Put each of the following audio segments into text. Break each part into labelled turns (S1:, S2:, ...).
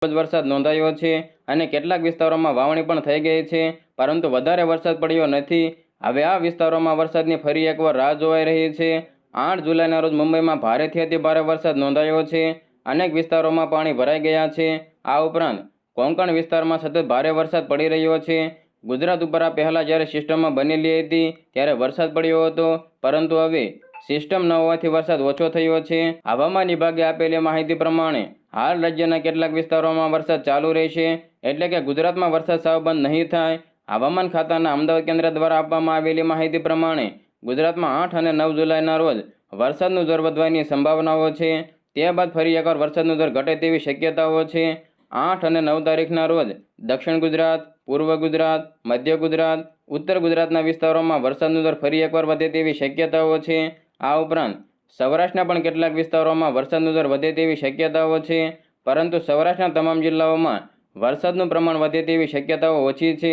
S1: જ વરસાદ નોંધાયો છે અને કેટલાક વિસ્તારોમાં વાવણી પણ થઈ ગઈ છે, પરંતુ વધારે વરસાદ પડ્યો નથી. હવે આ વિસ્તારોમાં વરસાદની ફરી એકવાર રાહ જોવાઈ રહી છે. 8 જુલાઈના રોજ મુંબઈમાં ભારેથી અતિ ભારે વરસાદ નોંધાયો છે. અનેક વિસ્તારોમાં પાણી ભરાઈ ગયા છે. આ ઉપરાંત કોંકણ વિસ્તારમાં સતત ભારે વરસાદ પડી રહ્યો છે. ગુજરાત ઉપર આ પહેલા જ્યારે સિસ્ટમમાં બનેલી હતી ત્યારે વરસાદ પડ્યો હતો, પરંતુ હવે સિસ્ટમ ન હોવાથી વરસાદ ઓછો થયો છે. હવામાન વિભાગે આપેલી માહિતી પ્રમાણે હાલ રાજ્યના કેટલાક વિસ્તારોમાં વરસાદ ચાલુ રહેશે, એટલે કે ગુજરાતમાં વરસાદ સાવ બંધ નહીં થાય. હવામાન ખાતાના અમદાવાદ કેન્દ્ર દ્વારા આપવામાં આવેલી માહિતી પ્રમાણે ગુજરાતમાં 8 અને 9 જુલાઈના રોજ વરસાદનું જોર વધવાની સંભાવનાઓ છે. ત્યારબાદ ફરી એકવાર વરસાદનું જોર ઘટે તેવી શક્યતાઓ છે. 8 અને 9 તારીખના રોજ દક્ષિણ ગુજરાત, પૂર્વ ગુજરાત, મધ્ય ગુજરાત, ઉત્તર ગુજરાતના વિસ્તારોમાં વરસાદનું જોર ફરી એકવાર વધે તેવી શક્યતાઓ છે. આ ઉપરાંત સૌરાષ્ટ્રના પણ કેટલાક વિસ્તારોમાં વરસાદનું જોર વધે તેવી શક્યતાઓ છે, પરંતુ સૌરાષ્ટ્રના તમામ જિલ્લાઓમાં વરસાદનું પ્રમાણ વધે તેવી શક્યતાઓ ઓછી છે.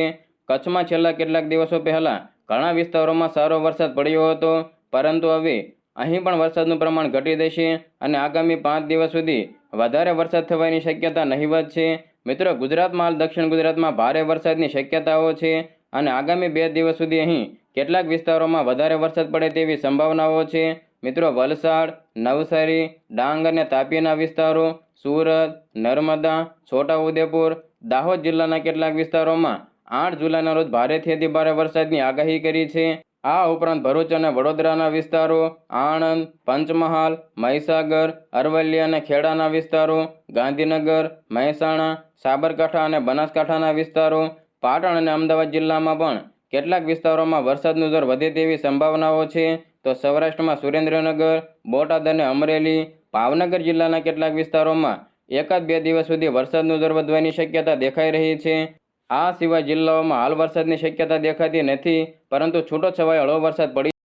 S1: કચ્છમાં છેલ્લા કેટલાક દિવસો પહેલા ઘણા વિસ્તારોમાં સારો વરસાદ પડ્યો હતો, પરંતુ હવે અહીં પણ વરસાદનું પ્રમાણ ઘટી જશે અને આગામી 5 દિવસ સુધી વધારે વરસાદ થવાની શક્યતા નહીવત છે. મિત્રો, ગુજરાતમાં હાલ દક્ષિણ ગુજરાતમાં ભારે વરસાદની શક્યતાઓ છે અને આગામી 2 દિવસ સુધી અહીં કેટલાક વિસ્તારોમાં વધારે વરસાદ પડે તેવી સંભાવનાઓ છે. મિત્રો, વલસાડ, નવસારી, ડાંગ અને તાપીના વિસ્તારો, સુરત, નર્મદા, છોટાઉદેપુર, દાહોદ જિલ્લાના કેટલાક વિસ્તારોમાં 8 જુલાઈના રોજ ભારેથી અતિ ભારે વરસાદની આગાહી કરી છે. આ ઉપરાંત ભરૂચ અને વડોદરાના વિસ્તારો, આણંદ, પંચમહાલ, મહીસાગર, અરવલ્લી અને ખેડાના વિસ્તારો, ગાંધીનગર, મહેસાણા, સાબરકાંઠા અને બનાસકાંઠાના વિસ્તારો, પાટણ અને અમદાવાદ જિલ્લામાં પણ કેટલાક વિસ્તારોમાં વરસાદનું જોર વધે તેવી સંભાવનાઓ છે. તો સૌરાષ્ટ્રમાં સુરેન્દ્રનગર, બોટાદ અને અમરેલી, ભાવનગર જિલ્લાના કેટલાક વિસ્તારોમાં 1-2 દિવસ સુધી વરસાદનું જોર વધવાની શક્યતા દેખાઈ રહી છે. આ સિવાય જિલ્લાઓમાં હાલ વરસાદની શક્યતા દેખાતી નથી, પરંતુ છૂટો છવાયો હળવો વરસાદ પડી